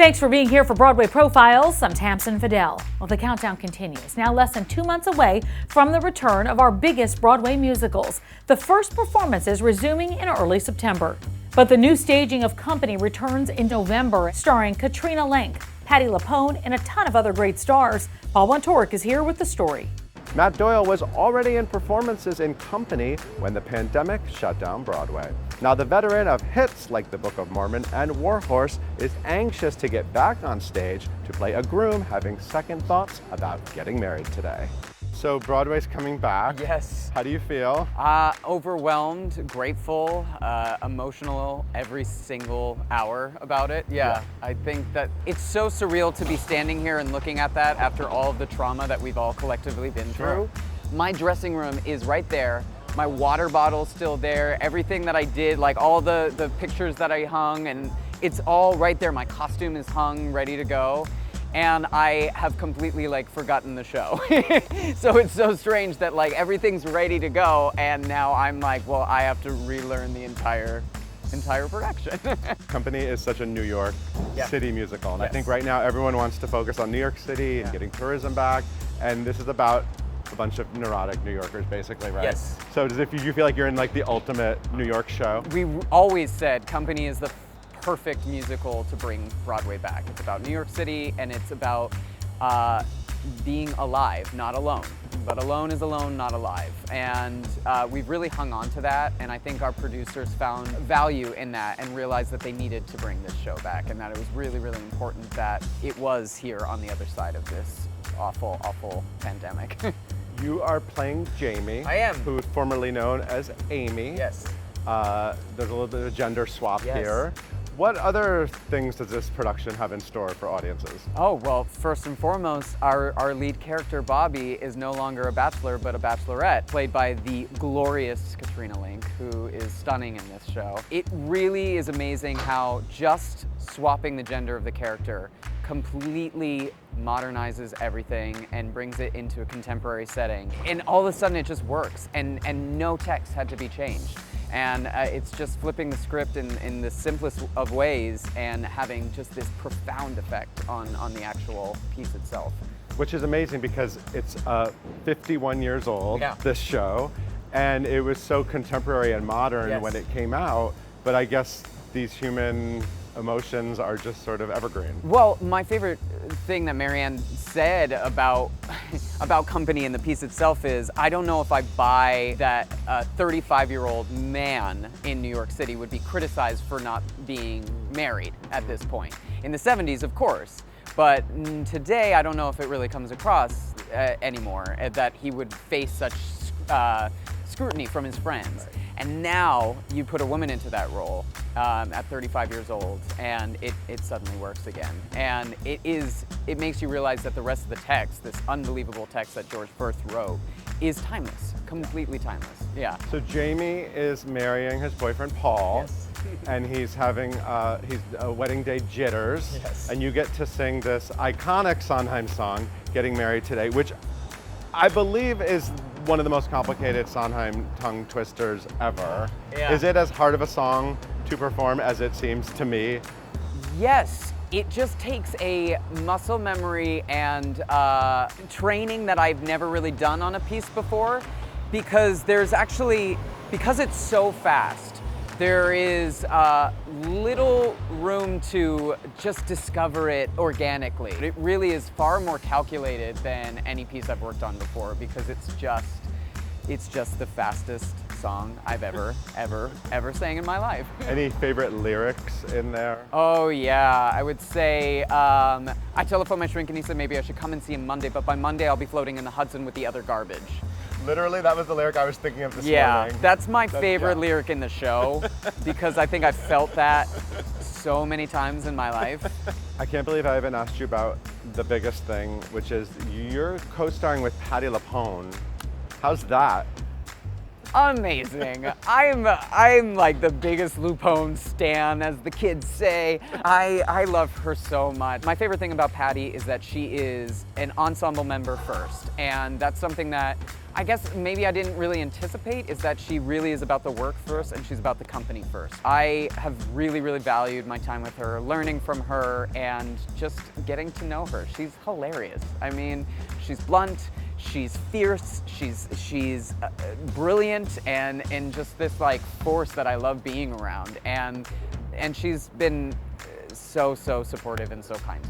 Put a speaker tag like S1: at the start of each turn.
S1: Thanks for being here for Broadway Profiles. I'm Tamsin Fidel. Well, the countdown continues. Now less than 2 months away from the return of our biggest Broadway musicals. The first performances resuming in early September. But the new staging of Company returns in November, starring Katrina Lenk, Patti LuPone, and a ton of other great stars. Paul Wontorek is here with the story.
S2: Matt Doyle was already in performances in Company when the pandemic shut down Broadway. Now the veteran of hits like The Book of Mormon and Warhorse is anxious to get back on stage to play a groom having second thoughts about getting married today. So Broadway's coming back.
S3: Yes.
S2: How do you feel?
S3: Overwhelmed, grateful, emotional every single hour about it. Yeah, I think that it's so surreal to be standing here and looking at that after all of the trauma that we've all collectively been through. My dressing room is right there. My water bottle's still there. Everything that I did, like all the pictures that I hung, and it's all right there. My costume is hung, ready to go. And I have completely forgotten the show. So it's so strange that everything's ready to go, and now I'm like, well, I have to relearn the entire production.
S2: Company is such a New York City musical, and I think right now everyone wants to focus on New York City and getting tourism back, and this is about a bunch of neurotic New Yorkers, basically, right?
S3: Yes.
S2: So do you feel like you're in the ultimate New York show?
S3: We always said Company is the perfect musical to bring Broadway back. It's about New York City, and it's about being alive, not alone. But alone is alone, not alive. And we've really hung on to that, and I think our producers found value in that and realized that they needed to bring this show back, and that it was really, really important that it was here on the other side of this awful, awful pandemic.
S2: You are playing Jamie.
S3: I am.
S2: Who is formerly known as Amy.
S3: Yes.
S2: There's a little bit of a gender swap here. What other things does this production have in store for audiences?
S3: Oh, well, first and foremost, our lead character, Bobby, is no longer a bachelor, but a bachelorette, played by the glorious Katrina Lenk, who is stunning in this show. It really is amazing how just swapping the gender of the character completely modernizes everything and brings it into a contemporary setting. And all of a sudden it just works, and no text had to be changed. And it's just flipping the script in the simplest of ways and having just this profound effect on the actual piece itself.
S2: Which is amazing because it's 51 years old, this show, and it was so contemporary and modern when it came out, but I guess these human emotions are just sort of evergreen.
S3: Well, my favorite thing that Marianne said about Company and the piece itself is, I don't know if I buy that a 35-year-old man in New York City would be criticized for not being married at this point. In the 70s, of course, but today I don't know if it really comes across anymore that he would face such scrutiny from his friends. And now you put a woman into that role at 35 years old, and it suddenly works again. And it makes you realize that the rest of the text, this unbelievable text that George Firth wrote, is timeless, completely timeless. Yeah.
S2: So Jamie is marrying his boyfriend Paul, and he's having a wedding day jitters, and you get to sing this iconic Sondheim song, "Getting Married Today," which I believe is one of the most complicated Sondheim tongue twisters ever.
S3: Yeah.
S2: Is it as hard of a song to perform as it seems to me?
S3: Yes, it just takes a muscle memory and training that I've never really done on a piece before, because because it's so fast, there is little room to just discover it organically. It really is far more calculated than any piece I've worked on before, because it's just the fastest song I've ever sang in my life.
S2: Any favorite lyrics in there?
S3: Oh yeah, I would say, I telephoned my shrink and he said maybe I should come and see him Monday, but by Monday I'll be floating in the Hudson with the other garbage.
S2: Literally, that was the lyric I was thinking of this morning.
S3: Yeah, that's my favorite lyric in the show, because I think I've felt that so many times in my life.
S2: I can't believe I haven't asked you about the biggest thing, which is you're co-starring with Patti LuPone. How's that?
S3: Amazing. I'm like the biggest LuPone stan, as the kids say. I love her so much. My favorite thing about Patti is that she is an ensemble member first, and that's something that I guess maybe I didn't really anticipate is that she really is about the work first and she's about the company first. I have really, really valued my time with her, learning from her and just getting to know her. She's hilarious. I mean, she's blunt, she's fierce, she's brilliant and just this like force that I love being around. And she's been so supportive and so kind to me.